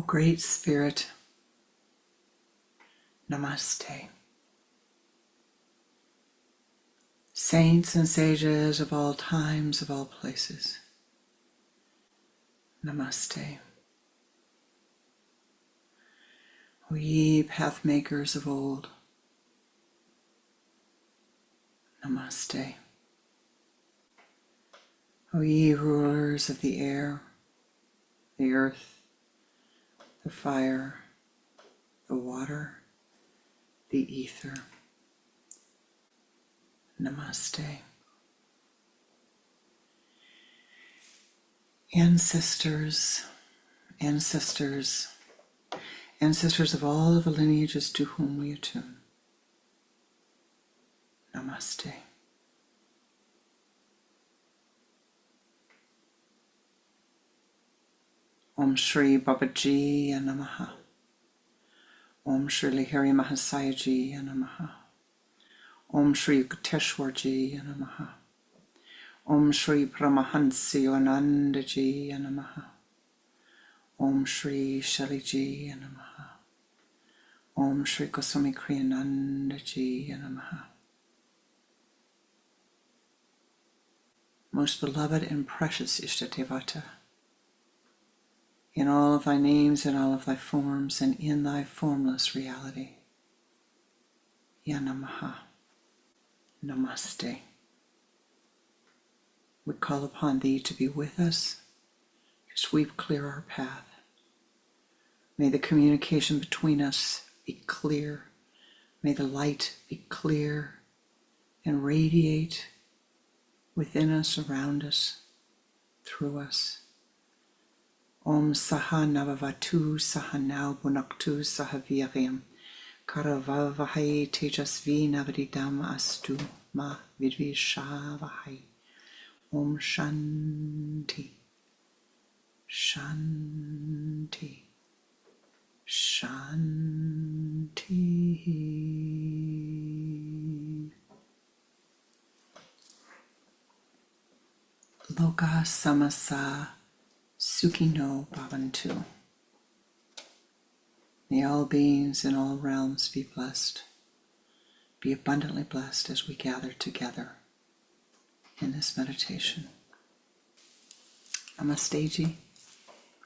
Great Spirit, Namaste. Saints and sages of all times, of all places, Namaste. O ye path makers of old, Namaste. O ye rulers of the air, the earth, the fire, the water, the ether, Namaste. Ancestors, ancestors, ancestors of all of the lineages to whom we attune, Namaste. Om Shri Babaji Namaha. Om Shri Lihari Mahasaya Namaha. Om Shri Yukteswarji Namaha. Om Shri Paramahansi Anandaji Namaha. Om Shri Shaliji Namaha. Om Shri Goswami Kriyanandaji Namaha. Most beloved and precious Ishtatevata, in all of thy names, in all of thy forms, and in thy formless reality, Yanamaha, Namaste. We call upon thee to be with us, to sweep clear our path. May the communication between us be clear. May the light be clear and radiate within us, around us, through us. Om Saha Navavatu Sahanau Bunaktu Sahavirim Karavavahai Tejasvi Navadidam Astu Ma Vidvishavahai. Om Shanti Shanti Shanti. Loka Samasa Sukhino Bhavantu. May all beings in all realms be blessed, be abundantly blessed as we gather together in this meditation. Namaste ji.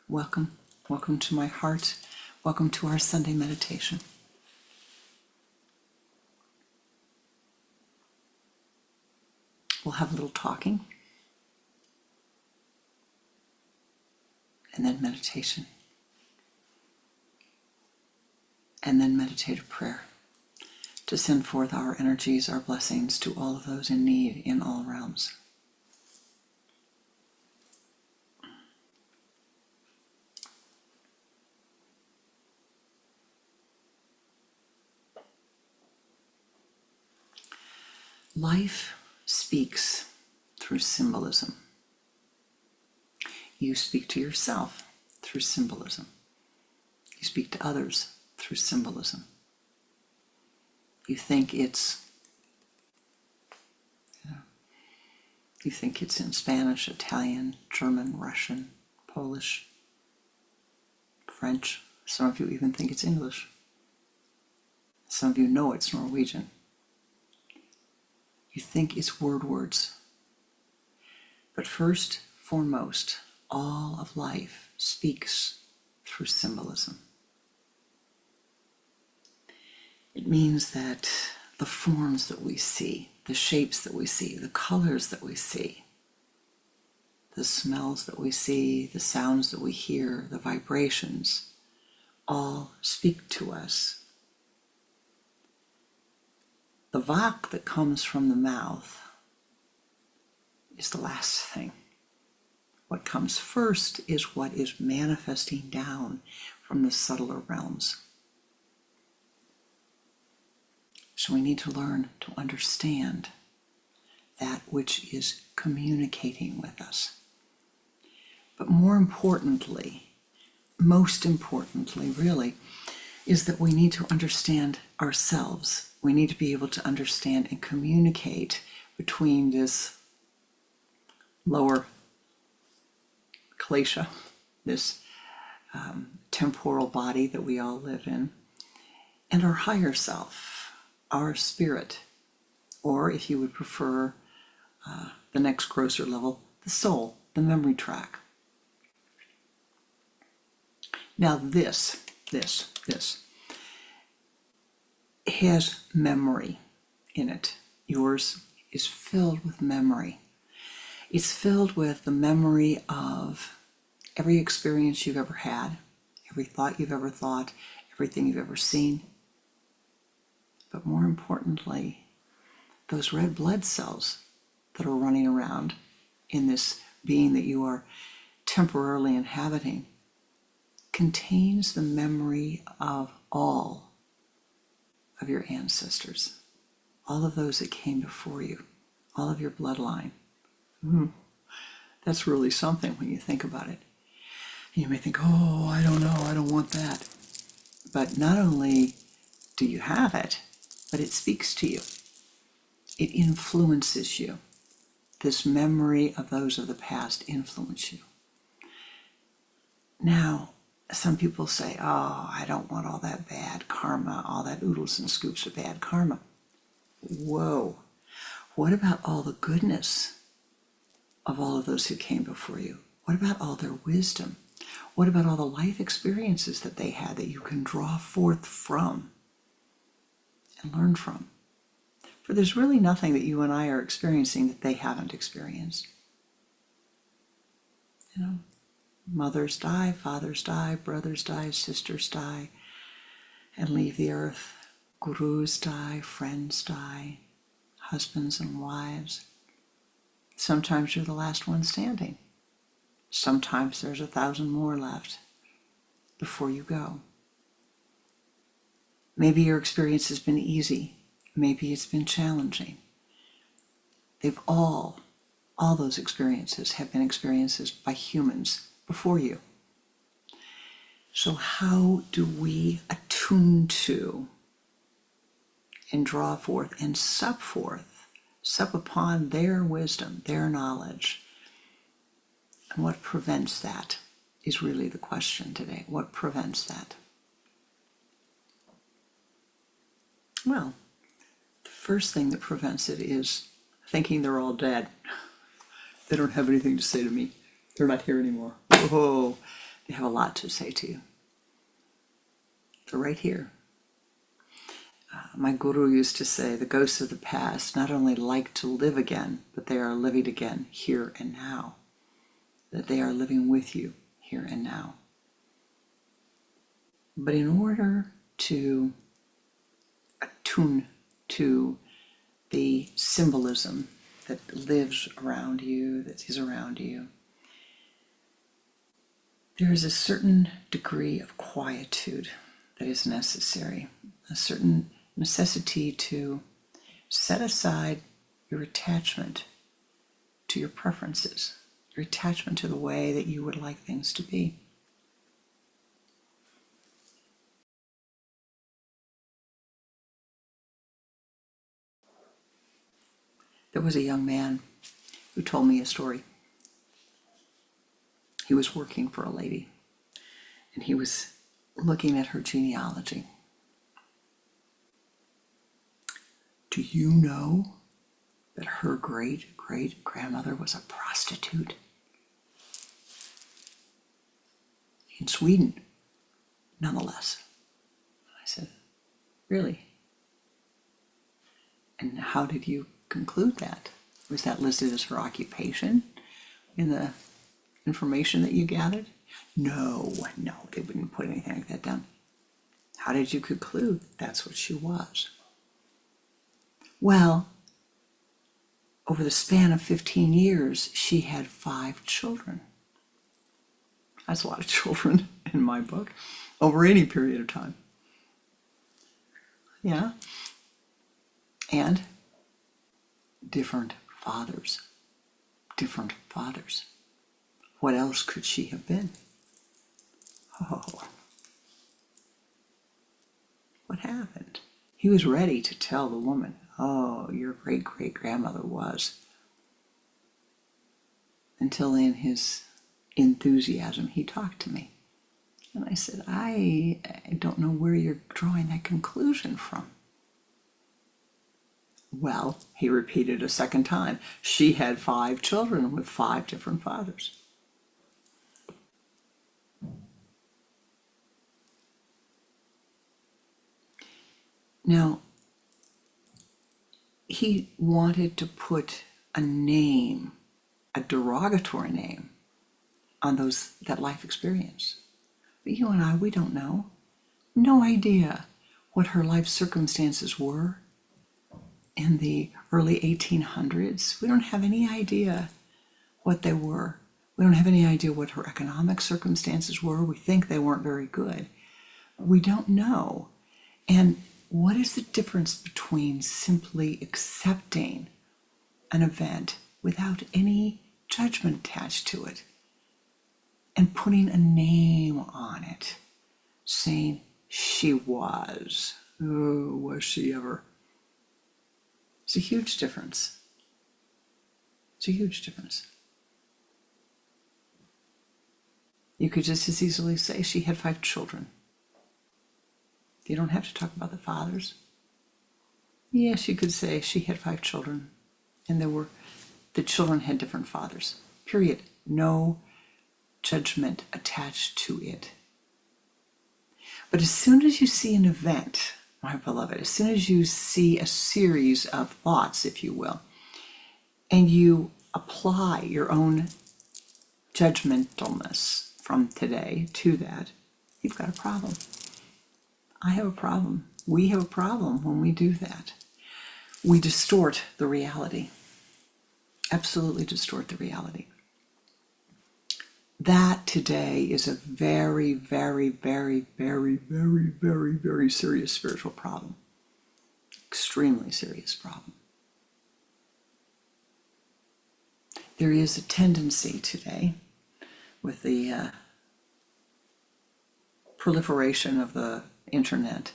Welcome. Welcome to my heart. Welcome to our Sunday meditation. We'll have a little talking and then meditation, and then meditative prayer to send forth our energies, our blessings to all of those in need in all realms. Life speaks through symbolism. You speak to yourself through symbolism. You speak to others through symbolism. You think it's in Spanish, Italian, German, Russian, Polish, French. Some of you even think it's English. Some of you know it's Norwegian. You think it's words. But first, foremost, all of life speaks through symbolism. It means that the forms that we see, the shapes that we see, the colors that we see, the smells that we see, the sounds that we hear, the vibrations, all speak to us. The vak that comes from the mouth is the last thing. What comes first is what is manifesting down from the subtler realms. So we need to learn to understand that which is communicating with us. But more importantly, most importantly really, is that we need to understand ourselves. We need to be able to understand and communicate between this lower klesha, this temporal body that we all live in, and our higher self, our spirit, or if you would prefer the next grosser level, the soul, the memory track. Now this has memory in it. Yours is filled with memory. It's filled with the memory of every experience you've ever had, every thought you've ever thought, everything you've ever seen. But more importantly, those red blood cells that are running around in this being that you are temporarily inhabiting contains the memory of all of your ancestors, all of those that came before you, all of your bloodline. That's really something when you think about it. You may think, oh, I don't know, I don't want that. But not only do you have it, but it speaks to you. It influences you. This memory of those of the past influence you. Now, some people say, oh, I don't want all that bad karma, all that oodles and scoops of bad karma. Whoa. What about all the goodness of all of those who came before you? What about all their wisdom? What about all the life experiences that they had that you can draw forth from and learn from? For there's really nothing that you and I are experiencing that they haven't experienced. You know, mothers die, fathers die, brothers die, sisters die, and leave the earth. Gurus die, friends die, husbands and wives. Sometimes you're the last one standing. Sometimes there's 1,000 more left before you go. Maybe your experience has been easy. Maybe it's been challenging. They've all those experiences have been experiences by humans before you. So how do we attune to and draw forth and sup upon their wisdom, their knowledge? And what prevents that is really the question today. What prevents that? Well, the first thing that prevents it is thinking they're all dead. They don't have anything to say to me. They're not here anymore. Whoa, they have a lot to say to you. They're right here. My guru used to say, the ghosts of the past not only like to live again, but they are living again here and now. That they are living with you here and now. But in order to attune to the symbolism that lives around you, that is around you, there is a certain degree of quietude that is necessary, a certain necessity to set aside your attachment to your preferences, your attachment to the way that you would like things to be. There was a young man who told me a story. He was working for a lady, and he was looking at her genealogy. Do you know that her great-great-grandmother was a prostitute? In Sweden, nonetheless. I said, really? And how did you conclude that? Was that listed as her occupation in the information that you gathered? No, they wouldn't put anything like that down. How did you conclude that's what she was? Well, over the span of 15 years, she had 5 children. That's a lot of children in my book, over any period of time. Yeah. And different fathers. Different fathers. What else could she have been? Oh. What happened? He was ready to tell the woman, oh, your great-great-grandmother was. Until in his enthusiasm, he talked to me. And I said, I don't know where you're drawing that conclusion from. Well, he repeated a second time. She had 5 children with 5 different fathers. Now, he wanted to put a name, a derogatory name, on that life experience. But you and I, we don't know. No idea what her life circumstances were in the early 1800s. We don't have any idea what they were. We don't have any idea what her economic circumstances were. We think they weren't very good. We don't know. And what is the difference between simply accepting an event without any judgment attached to it and putting a name on it, saying, she was. Oh, was she ever? It's a huge difference. It's a huge difference. You could just as easily say she had 5 children. You don't have to talk about the fathers. Yes, you could say she had 5 children, and the children had different fathers. Period. No judgment attached to it. But as soon as you see an event, my beloved, as soon as you see a series of thoughts, if you will, and you apply your own judgmentalness from today to that, you've got a problem. I have a problem. We have a problem when we do that. We distort the reality. Absolutely distort the reality. That today is a very, very, very, very, very, very, very serious spiritual problem. Extremely serious problem. There is a tendency today, with the proliferation of the internet,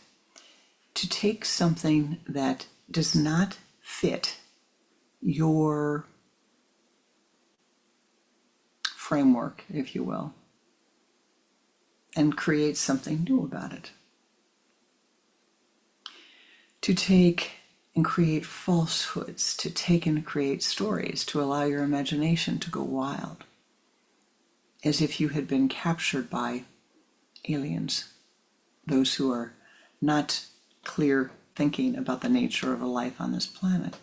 to take something that does not fit your framework, if you will, and create something new about it. To take and create falsehoods, to take and create stories, to allow your imagination to go wild, as if you had been captured by aliens, those who are not clear thinking about the nature of a life on this planet.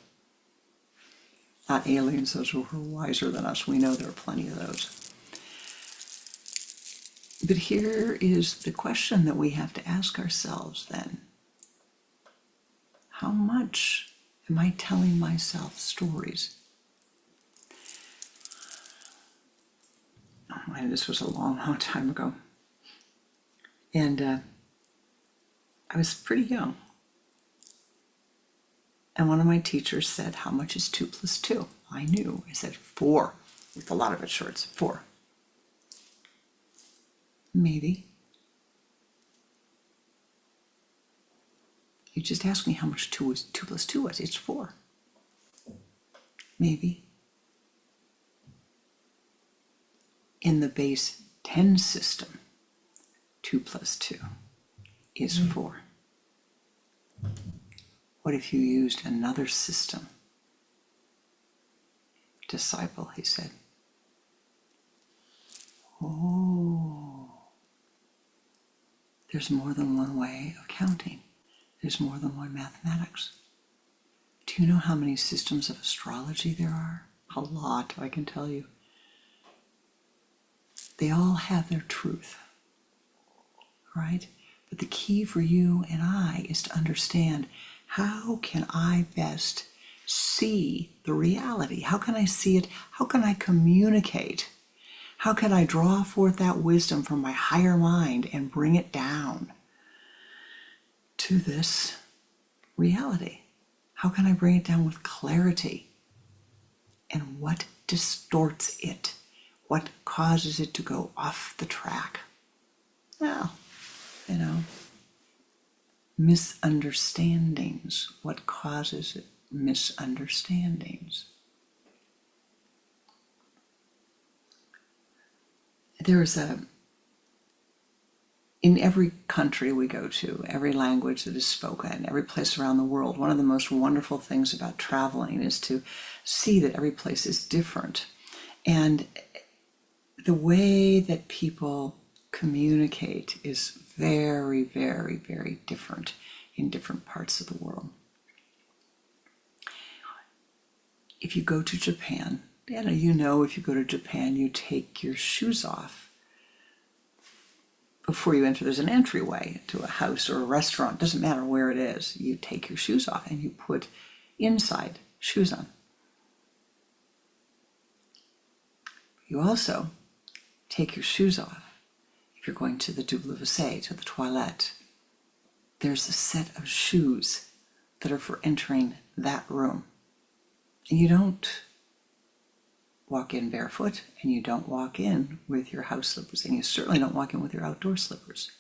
Not aliens, those who are wiser than us. We know there are plenty of those. But here is the question that we have to ask ourselves then. How much am I telling myself stories? Oh man, this was a long, long time ago. And I was pretty young. And one of my teachers said, how much is 2 plus 2? I knew. I said 4, with a lot of it shorts. 4. Maybe. You just asked me how much 2 plus 2 was. It's 4. Maybe. In the base 10 system, 2 plus 2 is 4. What if you used another system? Disciple, he said. Oh, there's more than one way of counting. There's more than one mathematics. Do you know how many systems of astrology there are? A lot, I can tell you. They all have their truth, right? But the key for you and I is to understand, how can I best see the reality? How can I see it? How can I communicate? How can I draw forth that wisdom from my higher mind and bring it down to this reality? How can I bring it down with clarity? And what distorts it? What causes it to go off the track? Well, misunderstandings. What causes it? Misunderstandings. There's a in every country we go to, every language that is spoken, every place around the world, one of the most wonderful things about traveling is to see that every place is different. And the way that people communicate is very, very, very different in different parts of the world. If you go to Japan, if you go to Japan, you take your shoes off before you enter. There's an entryway to a house or a restaurant, doesn't matter where it is. You take your shoes off and you put inside shoes on. You also take your shoes off if you're going to the double vaisselle, to the toilette. There's a set of shoes that are for entering that room. And you don't walk in barefoot, and you don't walk in with your house slippers, and you certainly don't walk in with your outdoor slippers.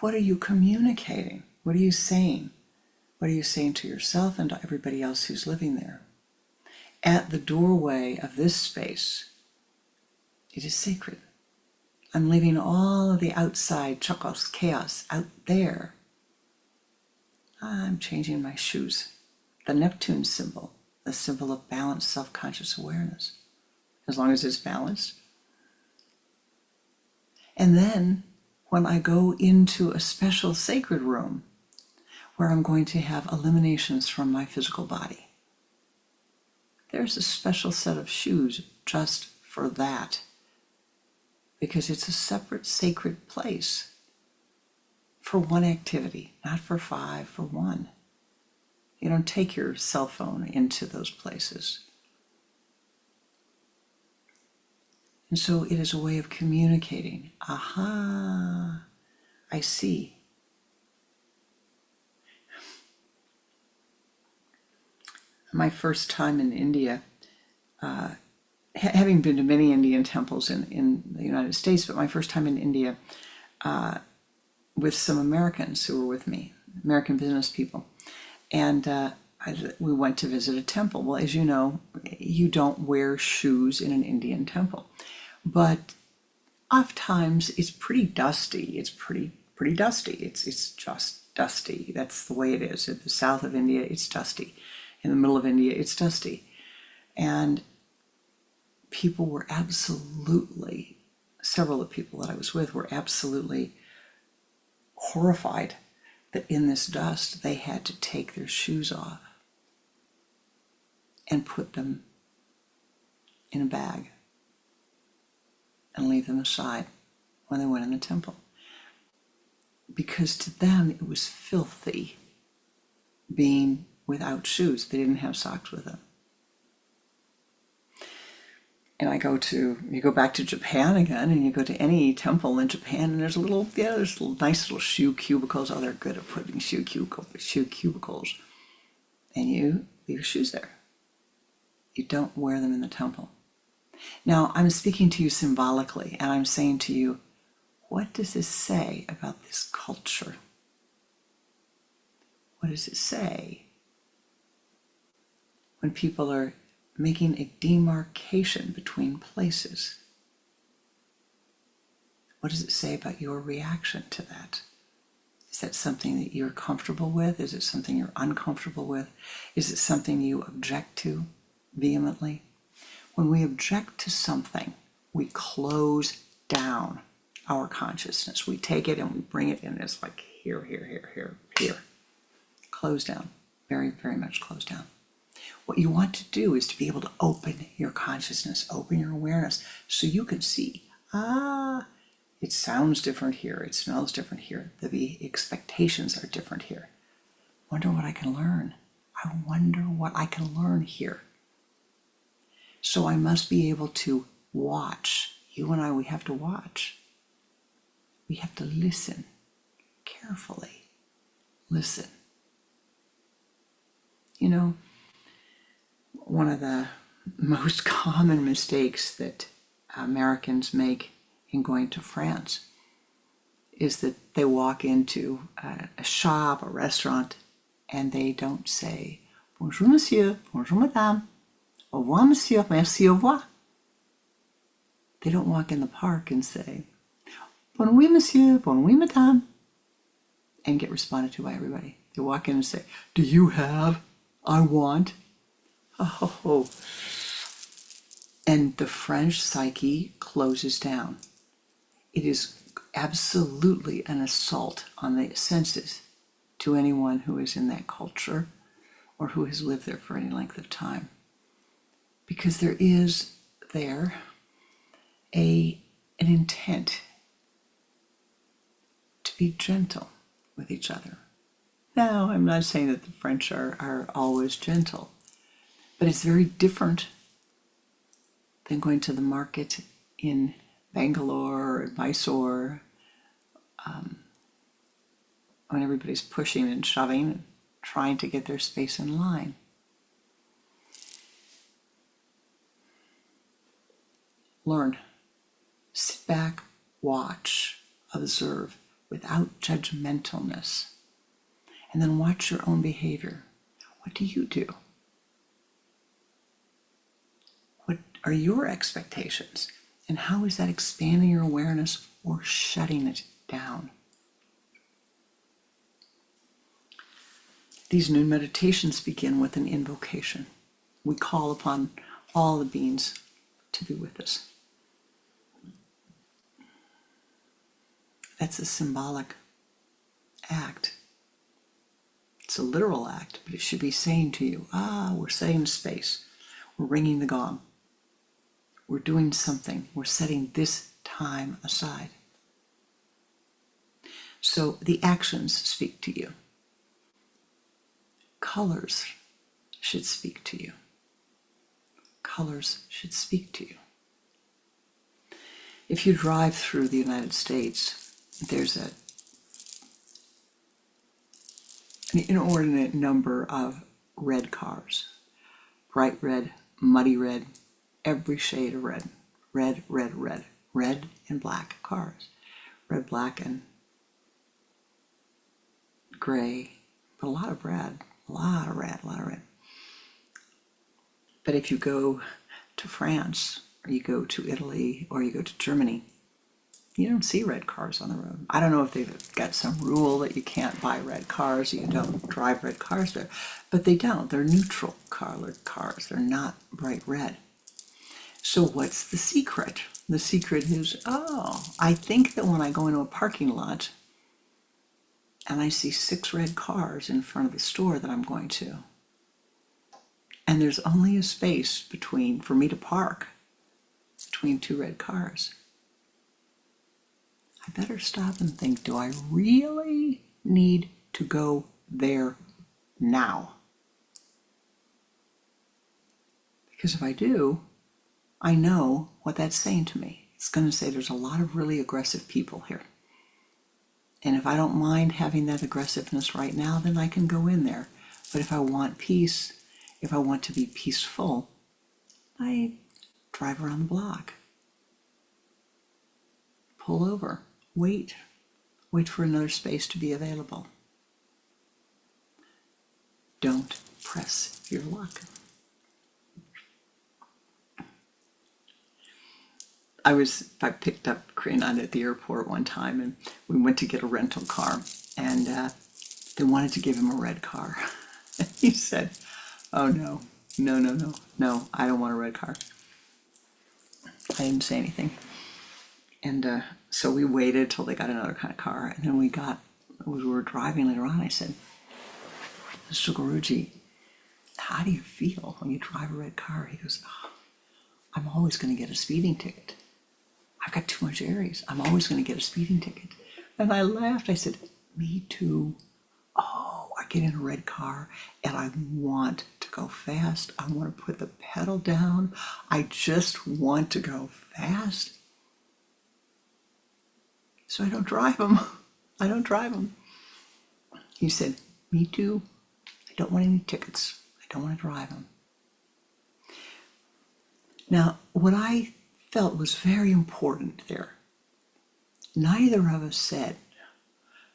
What are you communicating? What are you saying? What are you saying to yourself and to everybody else who's living there? At the doorway of this space, it is sacred. I'm leaving all of the outside chokos, chaos out there. I'm changing my shoes. The Neptune symbol, the symbol of balanced self-conscious awareness, as long as it's balanced. And then when I go into a special sacred room where I'm going to have eliminations from my physical body, there's a special set of shoes just for that, because it's a separate sacred place for one activity, not for five, for one. You don't take your cell phone into those places. And so it is a way of communicating. Aha, I see. My first time in India, having been to many Indian temples in the United States, but my first time in India with some Americans who were with me, American business people. And we went to visit a temple. Well, as you know, you don't wear shoes in an Indian temple. But oftentimes it's pretty dusty. It's pretty dusty. It's just dusty. That's the way it is. In the south of India, it's dusty. In the middle of India, it's dusty. And people were absolutely, several of the people that I was with were absolutely horrified that in this dust they had to take their shoes off and put them in a bag and leave them aside when they went in the temple. Because to them it was filthy being without shoes. They didn't have socks with them. And you go back to Japan again, and you go to any temple in Japan, and there's nice little shoe cubicles. Oh, they're good at putting shoe cubicles. And you leave your shoes there. You don't wear them in the temple. Now, I'm speaking to you symbolically, and I'm saying to you, what does this say about this culture? What does it say when people are making a demarcation between places? What does it say about your reaction to that? Is that something that you're comfortable with? Is it something you're uncomfortable with? Is it something you object to vehemently? When we object to something, we close down our consciousness. We take it and we bring it in. It's like here. Close down. Very, very much close down. What you want to do is to be able to open your consciousness, open your awareness, so you can see, it sounds different here, it smells different here, the expectations are different here. Wonder what I can learn. I wonder what I can learn here. So I must be able to watch. You and I, we have to watch. We have to listen carefully. Listen. You know, one of the most common mistakes that Americans make in going to France is that they walk into a shop, a restaurant, and they don't say, bonjour monsieur, bonjour madame, au revoir monsieur, merci, au revoir. They don't walk in the park and say, bon nuit, monsieur, bon nuit, madame, and get responded to by everybody. They walk in and say, do you have, I want. Oh, and the French psyche closes down. It is absolutely an assault on the senses to anyone who is in that culture or who has lived there for any length of time. Because there is there an intent to be gentle with each other. Now, I'm not saying that the French are always gentle, but it's very different than going to the market in Bangalore or Mysore, when everybody's pushing and shoving and trying to get their space in line. Learn. Sit back, watch, observe without judgmentalness, and then watch your own behavior. What do you do? What are your expectations? And how is that expanding your awareness or shutting it down? These noon meditations begin with an invocation. We call upon all the beings to be with us. That's a symbolic act. It's a literal act, but it should be saying to you, we're setting space. We're ringing the gong. We're doing something. We're setting this time aside. So the actions speak to you. Colors should speak to you. Colors should speak to you. If you drive through the United States, there's an inordinate number of red cars. Bright red, muddy red, every shade of red. Red, red, red. Red and black cars. Red, black, and gray. But a lot of red. A lot of red. But if you go to France, or you go to Italy, or you go to Germany, you don't see red cars on the road. I don't know if they've got some rule that you can't buy red cars, or you don't drive red cars there, but they don't. They're neutral colored cars. They're not bright red. So what's the secret? The secret is, I think that when I go into a parking lot and I see 6 red cars in front of the store that I'm going to, and there's only a space for me to park between 2 red cars, I better stop and think, do I really need to go there now? Because if I do, I know what that's saying to me. It's going to say there's a lot of really aggressive people here. And if I don't mind having that aggressiveness right now, then I can go in there. But if I want peace, if I want to be peaceful, I drive around the block. Pull over. Wait for another space to be available. Don't press your luck. I picked up Pranananda at the airport one time, and we went to get a rental car, and they wanted to give him a red car. And he said, oh no, I don't want a red car. I didn't say anything. And so we waited till they got another kind of car, and then we were driving later on. I said, Mr. Guruji, how do you feel when you drive a red car? He goes, I'm always going to get a speeding ticket. I've got too much Aries. I'm always going to get a speeding ticket. And I laughed. I said, me too. I get in a red car and I want to go fast. I want to put the pedal down. I just want to go fast. So I don't drive them. He said, me too. I don't want any tickets. I don't want to drive them. Now, what I felt was very important there, neither of us said,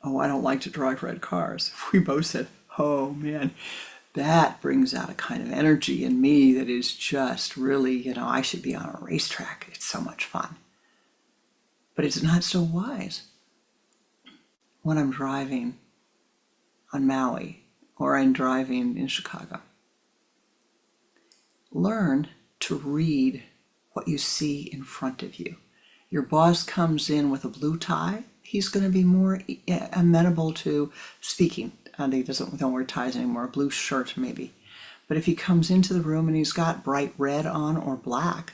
I don't like to drive red cars. We both said, oh man, that brings out a kind of energy in me that is just really, I should be on a racetrack. It's so much fun. But it's not so wise when I'm driving on Maui or I'm driving in Chicago. Learn to read what you see in front of you. Your boss comes in with a blue tie, he's going to be more amenable to speaking. He don't wear ties anymore, a blue shirt maybe. But if he comes into the room and he's got bright red on or black,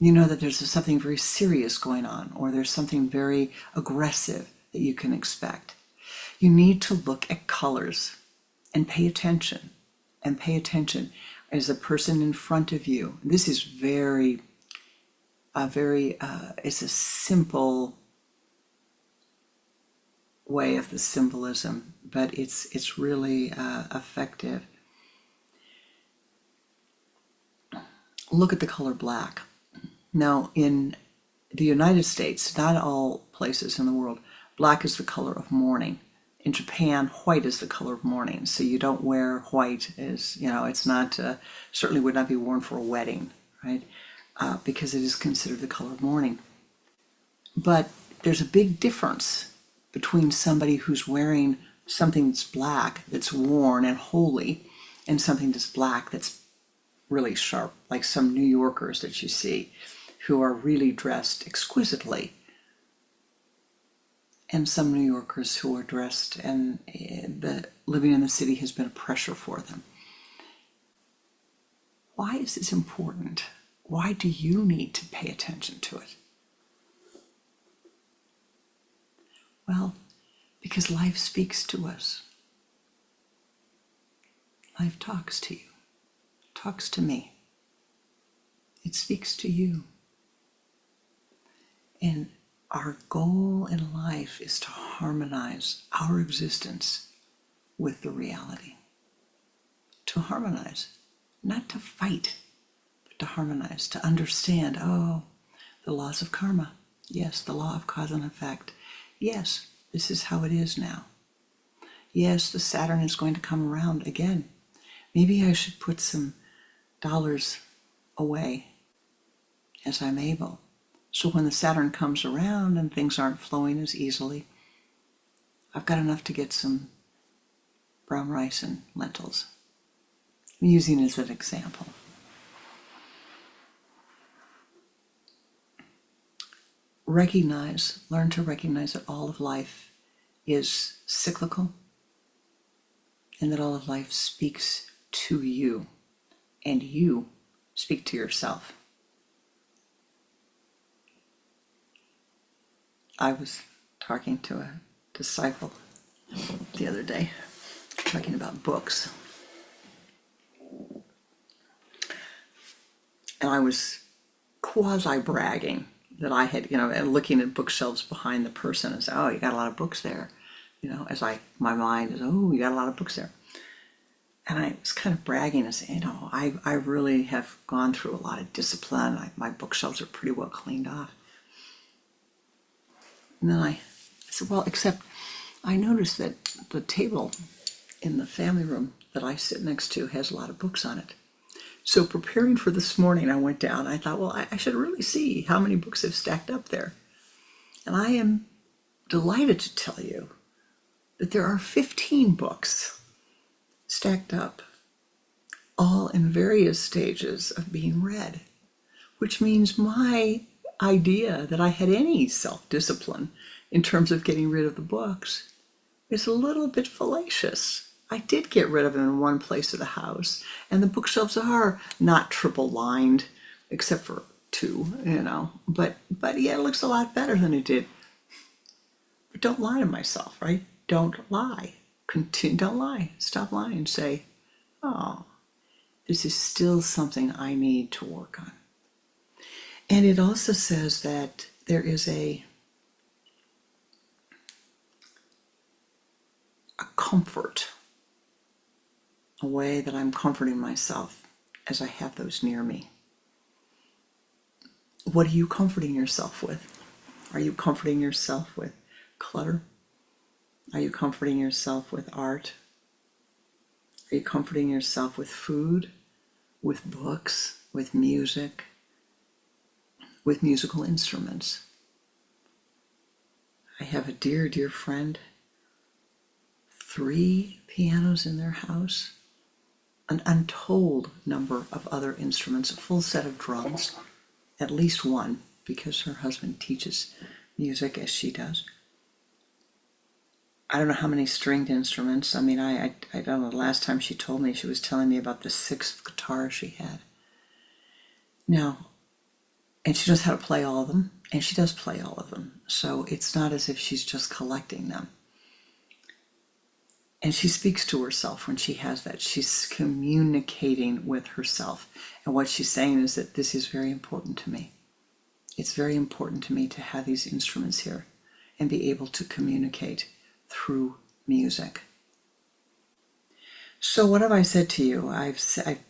you know that there's something very serious going on, or there's something very aggressive that you can expect. You need to look at colors and pay attention. And pay attention as the person in front of you. This is it's a simple way of the symbolism, but it's really effective. Look at the color black. Now, in the United States, not all places in the world, black is the color of mourning. In Japan, white is the color of mourning, so you don't wear white as, it's not, certainly would not be worn for a wedding, right? Because it is considered the color of mourning. But there's a big difference between somebody who's wearing something that's black, that's worn and holy, and something that's black that's really sharp, like some New Yorkers that you see who are really dressed exquisitely, and some New Yorkers who are dressed and living in the city has been a pressure for them. Why is this important? Why do you need to pay attention to it? Well, because life speaks to us. Life talks to you, talks to me. It speaks to you. And our goal in life is to harmonize our existence with the reality. To harmonize, not to fight, but to harmonize, to understand, the laws of karma. Yes, the law of cause and effect. Yes, this is how it is now. Yes, the Saturn is going to come around again. Maybe I should put some dollars away as I'm able. So when the Saturn comes around and things aren't flowing as easily, I've got enough to get some brown rice and lentils. I'm using it as an example. Learn to recognize that all of life is cyclical and that all of life speaks to you and you speak to yourself. I was talking to a disciple the other day, talking about books. And I was quasi-bragging that I had, and looking at bookshelves behind the person and say, oh, you got a lot of books there. My mind is, oh, you got a lot of books there. And I was kind of bragging and saying, I really have gone through a lot of discipline. My bookshelves are pretty well cleaned off. And then I said, well, except I noticed that the table in the family room that I sit next to has a lot of books on it. So preparing for this morning, I went down. I thought, well, I should really see how many books have stacked up there. And I am delighted to tell you that there are 15 books stacked up, all in various stages of being read, which means my idea that I had any self-discipline in terms of getting rid of the books is a little bit fallacious. I did get rid of them in one place of the house, and the bookshelves are not triple lined, except for two, but yeah, it looks a lot better than it did. But don't lie to myself, right? Don't lie. Don't lie. Stop lying. Say, oh, this is still something I need to work on. And it also says that there is a comfort, a way that I'm comforting myself as I have those near me. What are you comforting yourself with? Are you comforting yourself with clutter? Are you comforting yourself with art? Are you comforting yourself with food, with books, with music, with musical instruments? I have a dear, dear friend, 3 pianos in their house, an untold number of other instruments, a full set of drums, at least one, because her husband teaches music as she does. I don't know how many stringed instruments. I mean, I don't know. The last time she told me, she was telling me about the 6th guitar she had. Now, and she knows how to play all of them, and she does play all of them. So it's not as if she's just collecting them. And she speaks to herself when she has that. She's communicating with herself. And what she's saying is that this is very important to me. It's very important to me to have these instruments here and be able to communicate through music. So what have I said to you? I've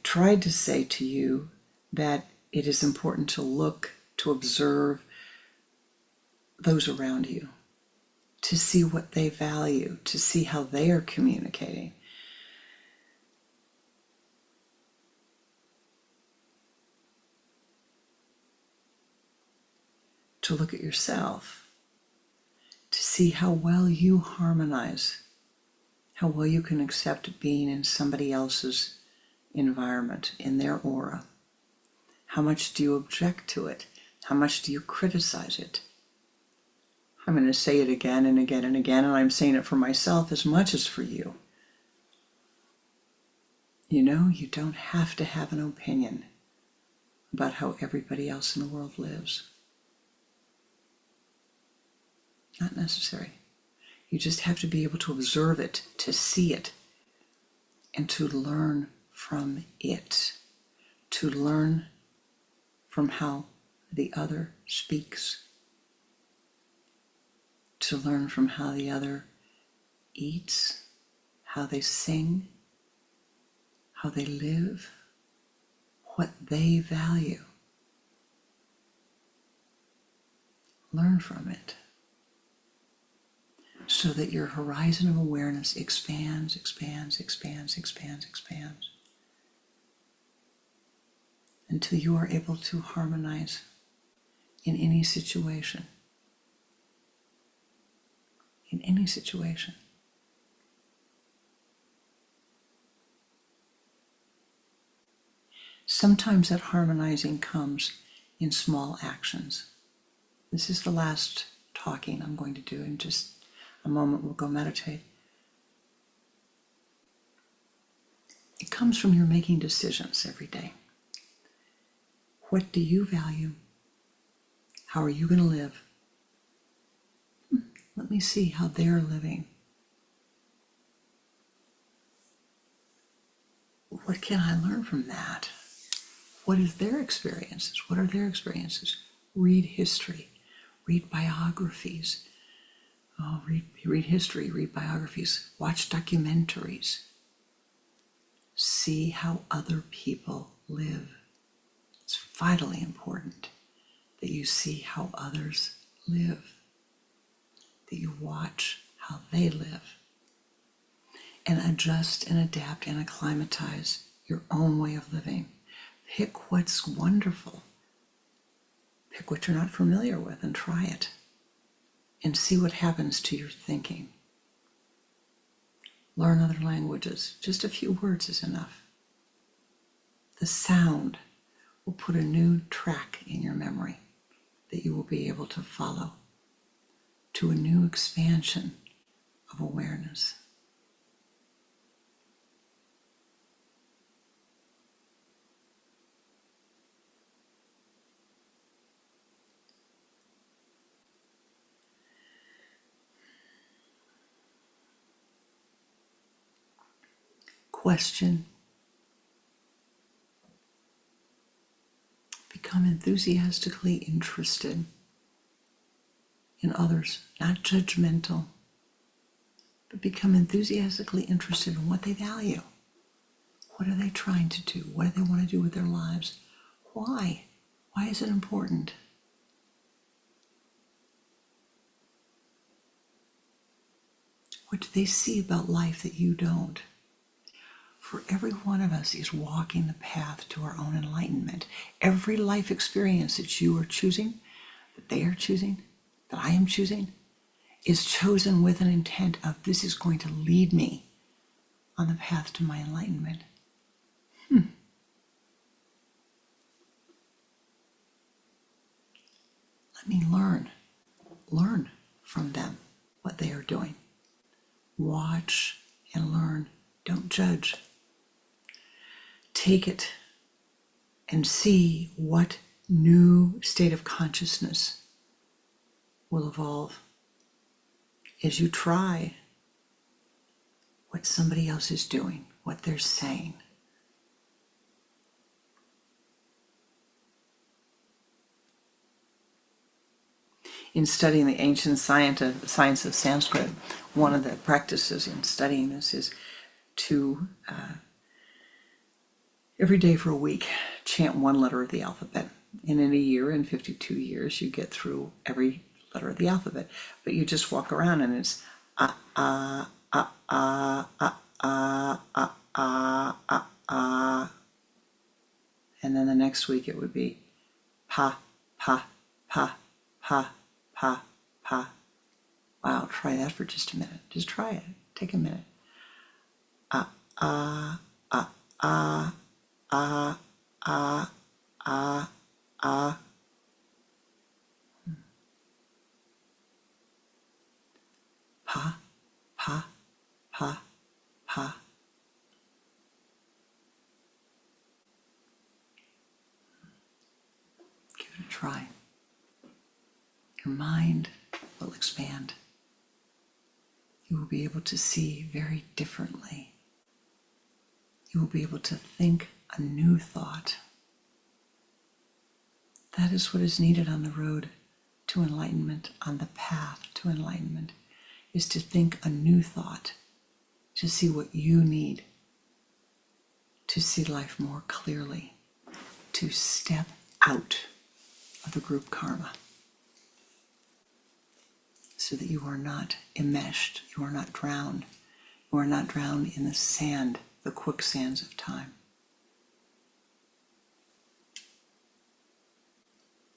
tried to say to you that it is important to look, to observe those around you, to see what they value, to see how they are communicating. To look at yourself, to see how well you harmonize, how well you can accept being in somebody else's environment, in their aura. How much do you object to it? How much do you criticize it? I'm going to say it again and again and again, and I'm saying it for myself as much as for you. You know, you don't have to have an opinion about how everybody else in the world lives. Not necessary. You just have to be able to observe it, to see it, and to learn from it, to learn from how the other speaks, to learn from how the other eats, how they sing, how they live, what they value. Learn from it so that your horizon of awareness expands, expands, expands, expands, expands, until you are able to harmonize in any situation. In any situation. Sometimes that harmonizing comes in small actions. This is the last talking I'm going to do. In just a moment, we'll go meditate. It comes from your making decisions every day. What do you value? How are you going to live? Let me see how they're living. What can I learn from that? What is their experiences? What are their experiences? Read history. Read biographies. Read history, read biographies. Watch documentaries. See how other people live. It's vitally important that you see how others live, that you watch how they live, and adjust and adapt and acclimatize your own way of living. Pick what's wonderful. Pick what you're not familiar with and try it, and see what happens to your thinking. Learn other languages. Just a few words is enough. The sound will put a new track in your memory that you will be able to follow to a new expansion of awareness. Question. Become enthusiastically interested in others, not judgmental, but become enthusiastically interested in what they value. What are they trying to do? What do they want to do with their lives? Why? Why is it important? What do they see about life that you don't? For every one of us is walking the path to our own enlightenment. Every life experience that you are choosing, that they are choosing, that I am choosing, is chosen with an intent of this is going to lead me on the path to my enlightenment. Let me learn from them what they are doing. Watch and learn. Don't judge. Take it and see what new state of consciousness will evolve as you try what somebody else is doing, what they're saying. In studying the ancient science of Sanskrit, one of the practices in studying this is to, every day for a week, chant one letter of the alphabet. And in a year, in 52 years, you get through every letter of the alphabet. But you just walk around and it's and then the next week it would be pa, pa, pa, pa, pa, pa. Wow, try that for just a minute. Just try it. Take a minute. Pa, pa, pa, pa. Give it a try. Your mind will expand. You will be able to see very differently. You will be able to think a new thought. That is what is needed on the road to enlightenment, on the path to enlightenment, is to think a new thought, to see what you need, to see life more clearly, to step out of the group karma so that you are not enmeshed, you are not drowned, you are not drowned in the sand, the quicksands of time.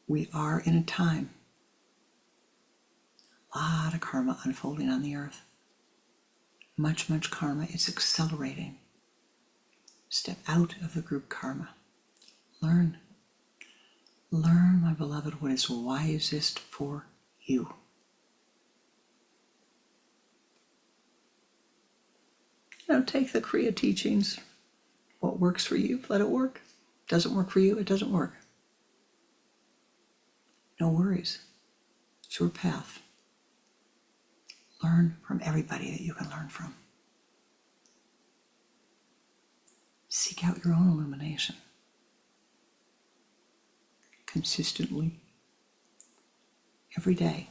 We are in a time, a lot of karma unfolding on the earth. Much karma. It's accelerating. Step out of the group karma. Learn, my beloved, what is wisest for you. Take the Kriya teachings. What works for you, let it work. Doesn't work for you, it doesn't work. No worries. It's your path. Learn from everybody that you can learn from. Seek out your own illumination. Consistently. Every day.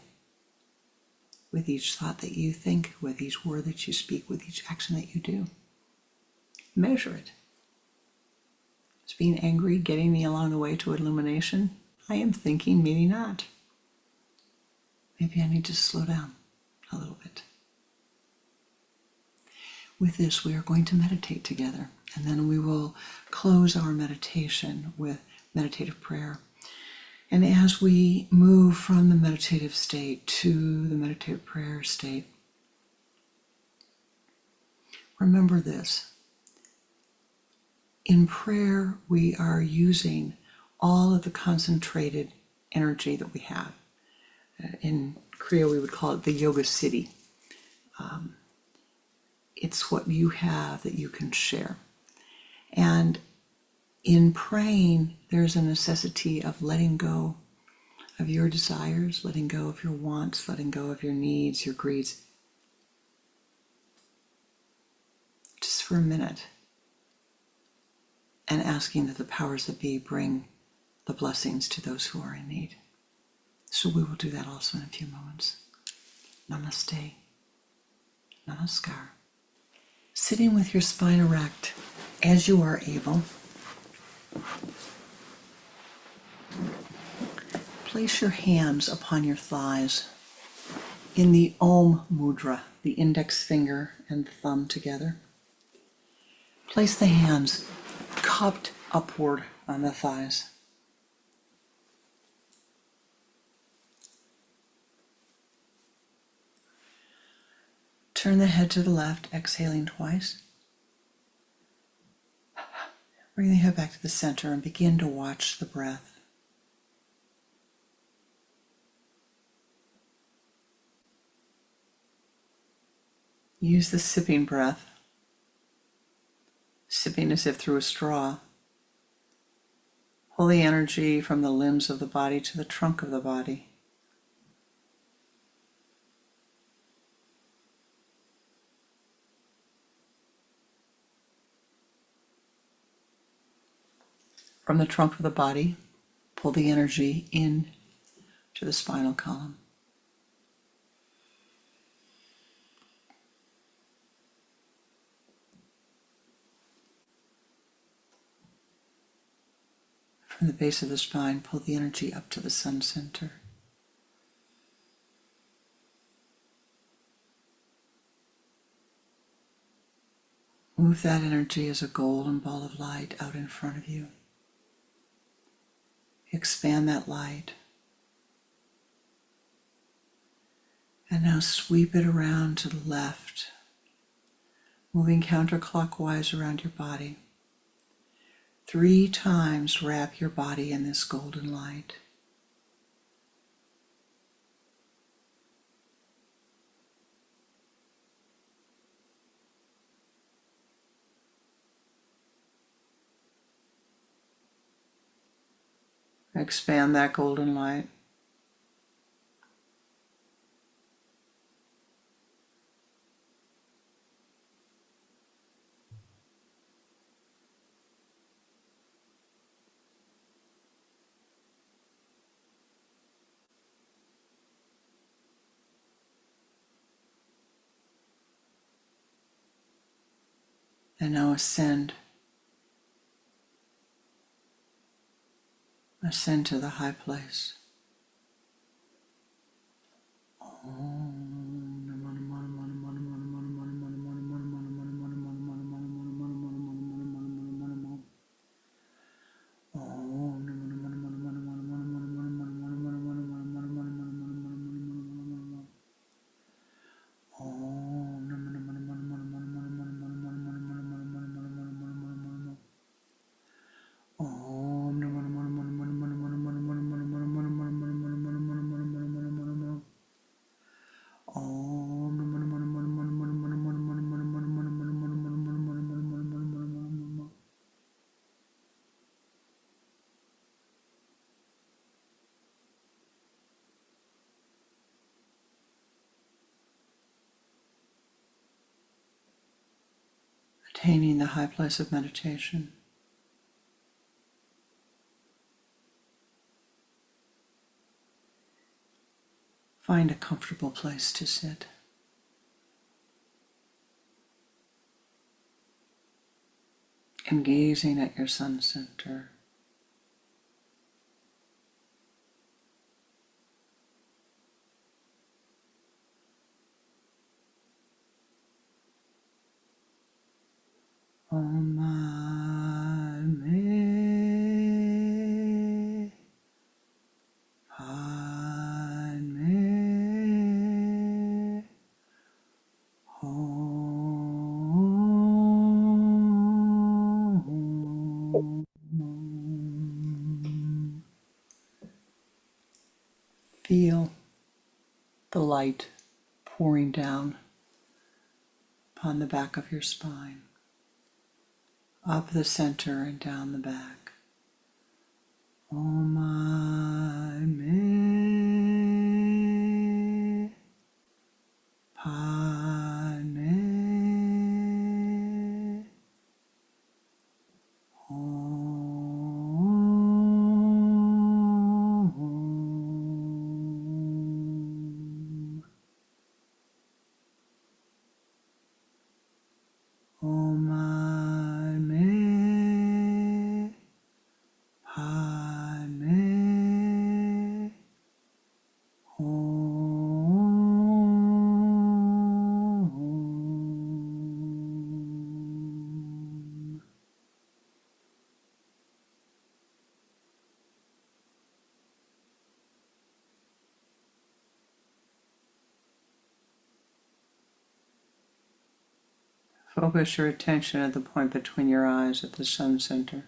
With each thought that you think, with each word that you speak, with each action that you do. Measure it. Is being angry getting me along the way to illumination? I am thinking, maybe not. Maybe I need to slow down a little bit. With this, we are going to meditate together, and then we will close our meditation with meditative prayer. And as we move from the meditative state to the meditative prayer state, remember this. In prayer, we are using all of the concentrated energy that we have. In Kriya, we would call it the yoga city. It's what you have that you can share. And in praying, there's a necessity of letting go of your desires, letting go of your wants, letting go of your needs, your greeds. Just for a minute. And asking that the powers that be bring the blessings to those who are in need. So we will do that also in a few moments. Namaste. Namaskar. Sitting with your spine erect as you are able. Place your hands upon your thighs in the Om Mudra, the index finger and the thumb together. Place the hands cupped upward on the thighs. Turn the head to the left, exhaling twice. Bring the head back to the center and begin to watch the breath. Use the sipping breath, sipping as if through a straw. Pull the energy from the limbs of the body to the trunk of the body. From the trunk of the body, pull the energy in to the spinal column. From the base of the spine, pull the energy up to the sun center. Move that energy as a golden ball of light out in front of you. Expand that light. And now sweep it around to the left, moving counterclockwise around your body. 3 times wrap your body in this golden light. Expand that golden light. And now ascend. Ascend to the high place. Attaining the high place of meditation. Find a comfortable place to sit. And gazing at your sun center. Om Me Padme Hum. Feel the light pouring down upon the back of your spine, up the center and down the back. Om Me Padme Hum. Om Me Padme Focus your attention at the point between your eyes at the sun center.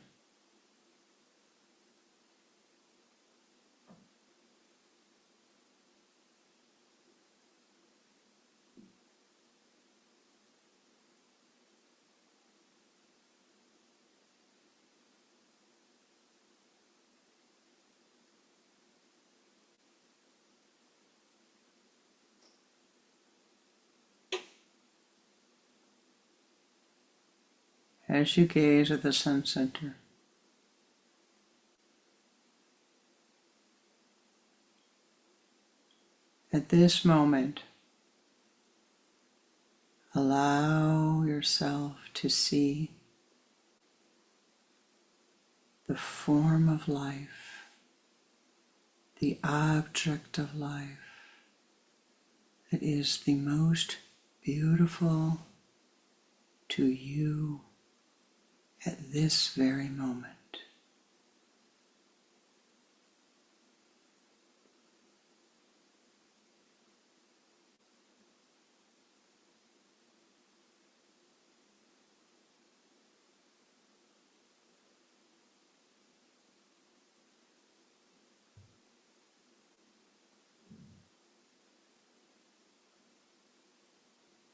As you gaze at the sun center, at this moment, allow yourself to see the form of life, the object of life that is the most beautiful to you at this very moment.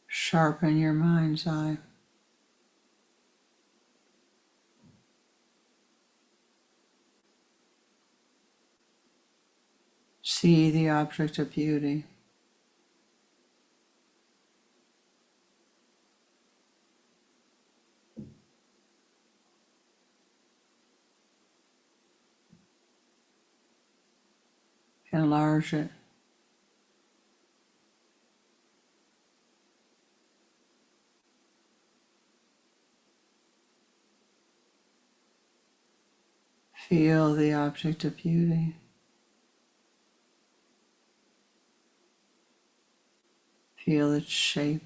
Sharpen your mind's eye. See the object of beauty. Enlarge it. Feel the object of beauty. Feel its shape.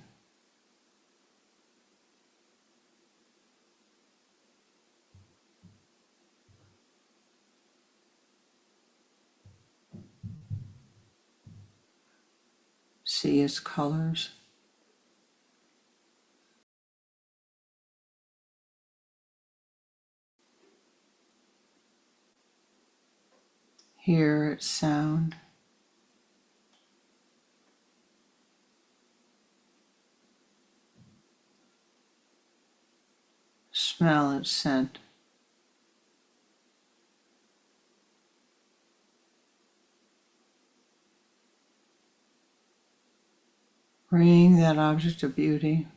See its colors. Hear its sound. Smell its scent. Bring that object of beauty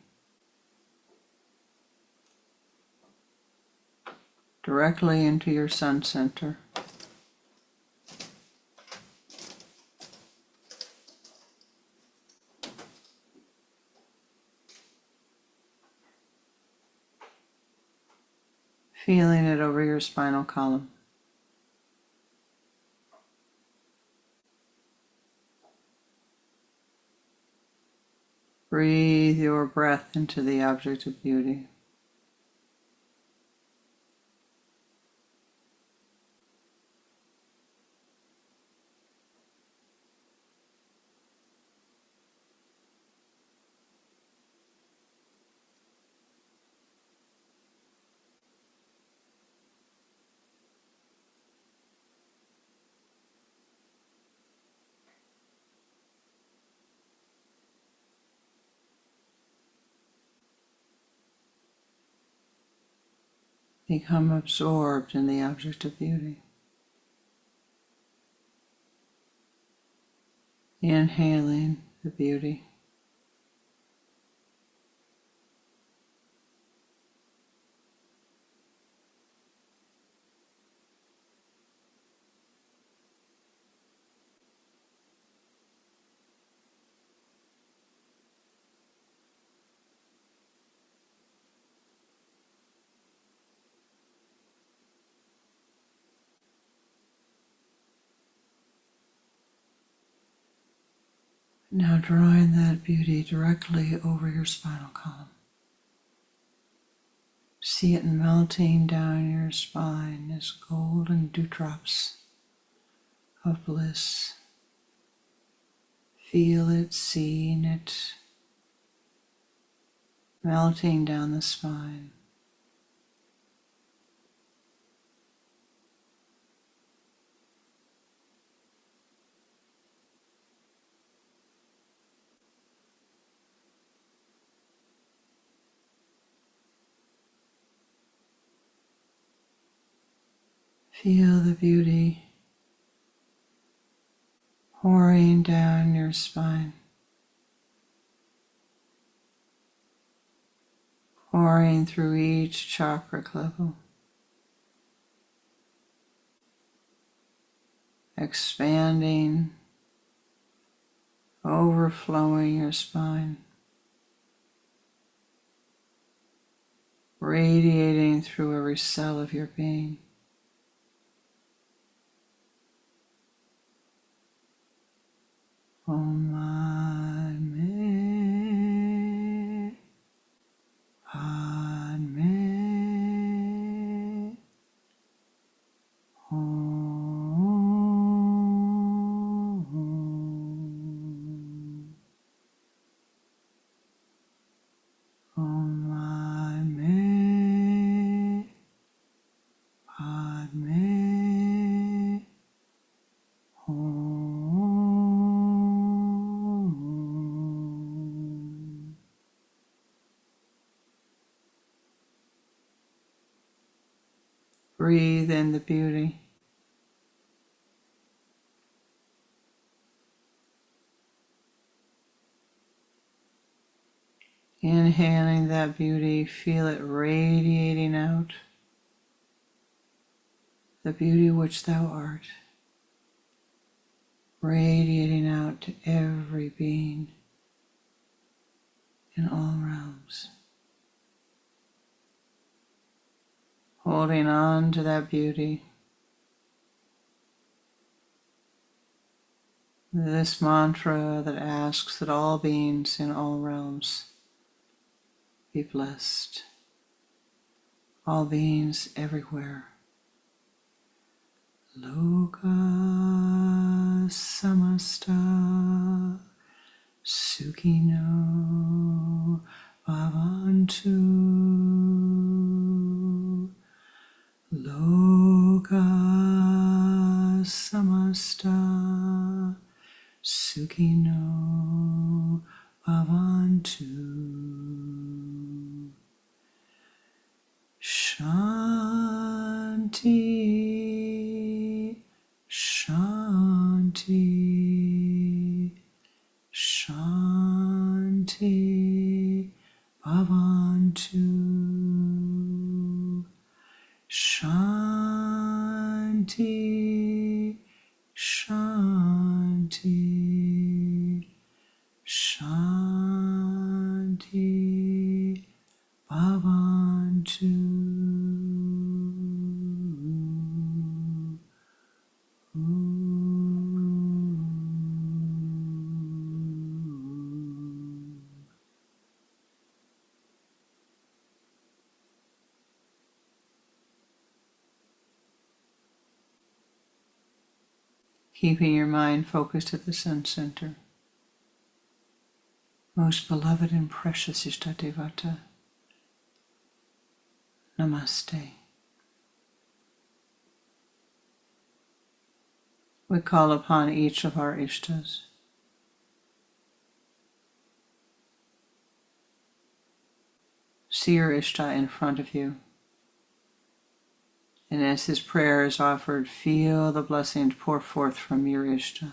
directly into your sun center. Feeling it over your spinal column. Breathe your breath into the object of beauty. Become absorbed in the object of beauty. Inhaling the beauty. Now drawing that beauty directly over your spinal column. See it melting down your spine as golden dewdrops of bliss. Feel it, seeing it, melting down the spine. Feel the beauty pouring down your spine, pouring through each chakra level, expanding, overflowing your spine, radiating through every cell of your being. Om Padme, Padme, Om. Om Padme, Padme, Om. Breathe in the beauty. Inhaling that beauty, feel it radiating out, the beauty which thou art, radiating out to every being in all realms. Holding on to that beauty, this mantra that asks that all beings in all realms be blessed, all beings everywhere. Loka samasta sukhino bhavantu. Loka samasta sukhino bhavantu. Shanti, Shanti, Shanti bhavantu. Shanti, Shanti, Shanti bhavantu. Keeping your mind focused at the sun center. Most beloved and precious Ishtadevata, Namaste. We call upon each of our Ishtas. See your Ishta in front of you. And as his prayer is offered, feel the blessings pour forth from your Ishta.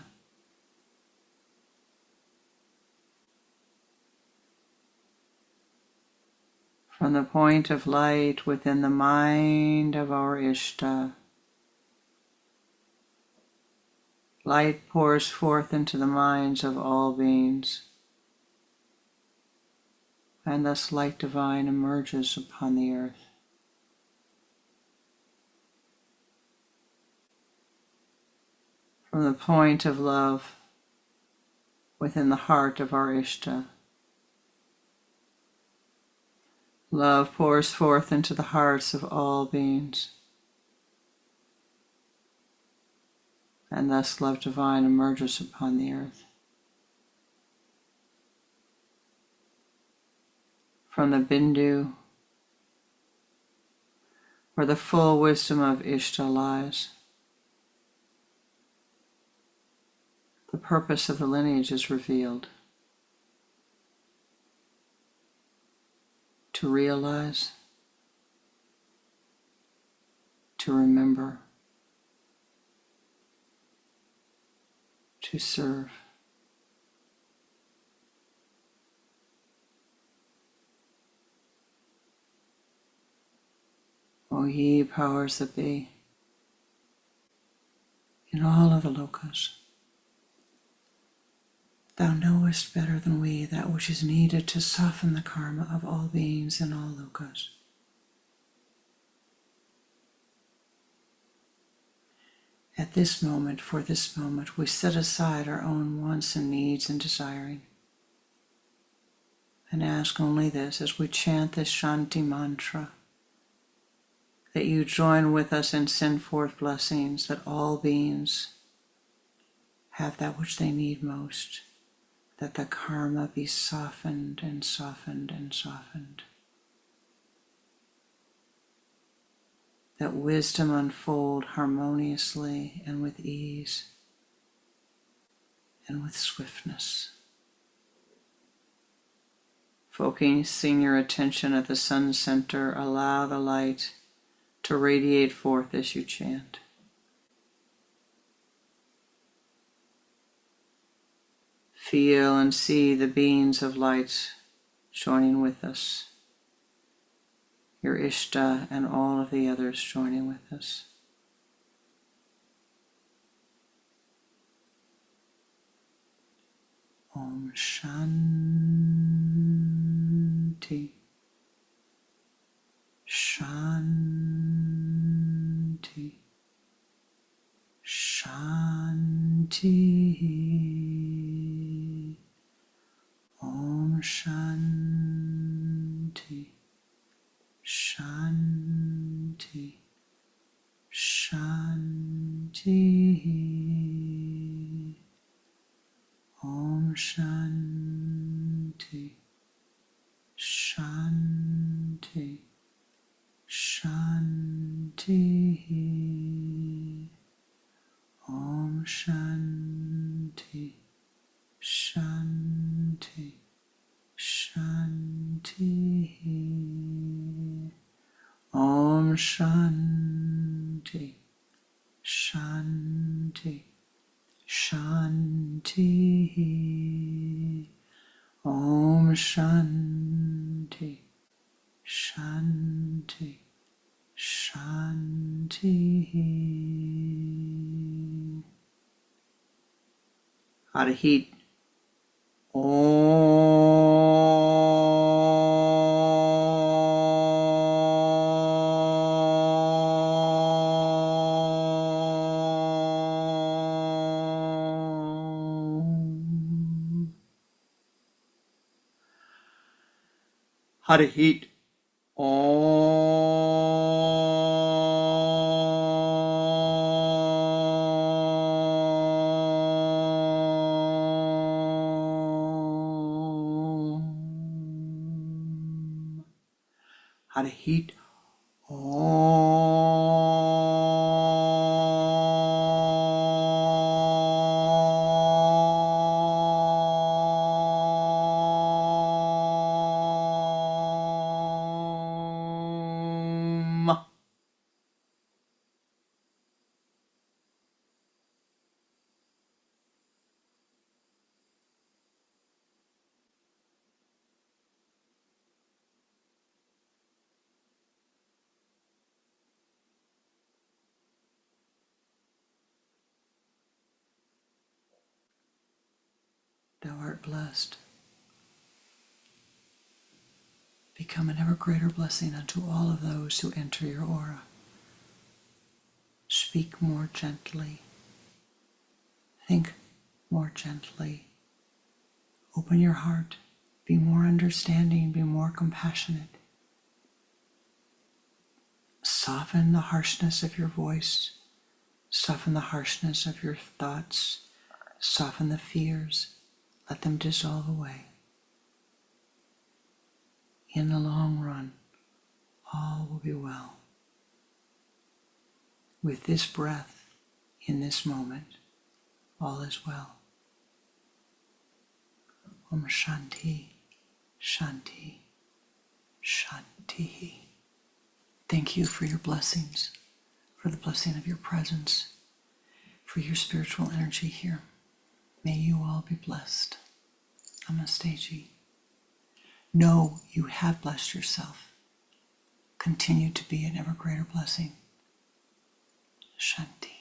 From the point of light within the mind of our Ishta, light pours forth into the minds of all beings, and thus light divine emerges upon the earth. From the point of love within the heart of our Ishta, love pours forth into the hearts of all beings, and thus love divine emerges upon the earth. from the Bindu, where the full wisdom of Ishta lies. The purpose of the lineage is revealed. To realize, to remember, to serve. O ye powers that be, in all of the lokas, thou knowest better than we that which is needed to soften the karma of all beings in all lokas. At this moment, for this moment, we set aside our own wants and needs and desiring, and ask only this as we chant this Shanti mantra, that you join with us and send forth blessings, that all beings have that which they need most, that the karma be softened and softened and softened, that wisdom unfold harmoniously and with ease and with swiftness. Focusing your attention at the sun center, allow the light to radiate forth as you chant. Feel and see the beings of light joining with us, your Ishta and all of the others joining with us. Om Shanti, Shanti, Shanti. Om Shanti, Shanti, Shanti. Om Shanti, Shanti, Shanti. Om Shanti, Shanti, Shanti. Om Shanti, Shanti, Shanti. Om Shanti, Shanti, Shanti. Arahit. Harahit. Harahit. Thou art blessed. Become an ever greater blessing unto all of those who enter your aura. Speak more gently. Think more gently. Open your heart. Be more understanding. Be more compassionate. Soften the harshness of your voice. Soften the harshness of your thoughts. Soften the fears. Let them dissolve away. in the long run, all will be well. With this breath, in this moment, all is well. Om Shanti, Shanti, Shanti. Thank you for your blessings, for the blessing of your presence, for your spiritual energy here. May you all be blessed. Namaste Ji. Know you have blessed yourself. Continue to be an ever greater blessing. Shanti.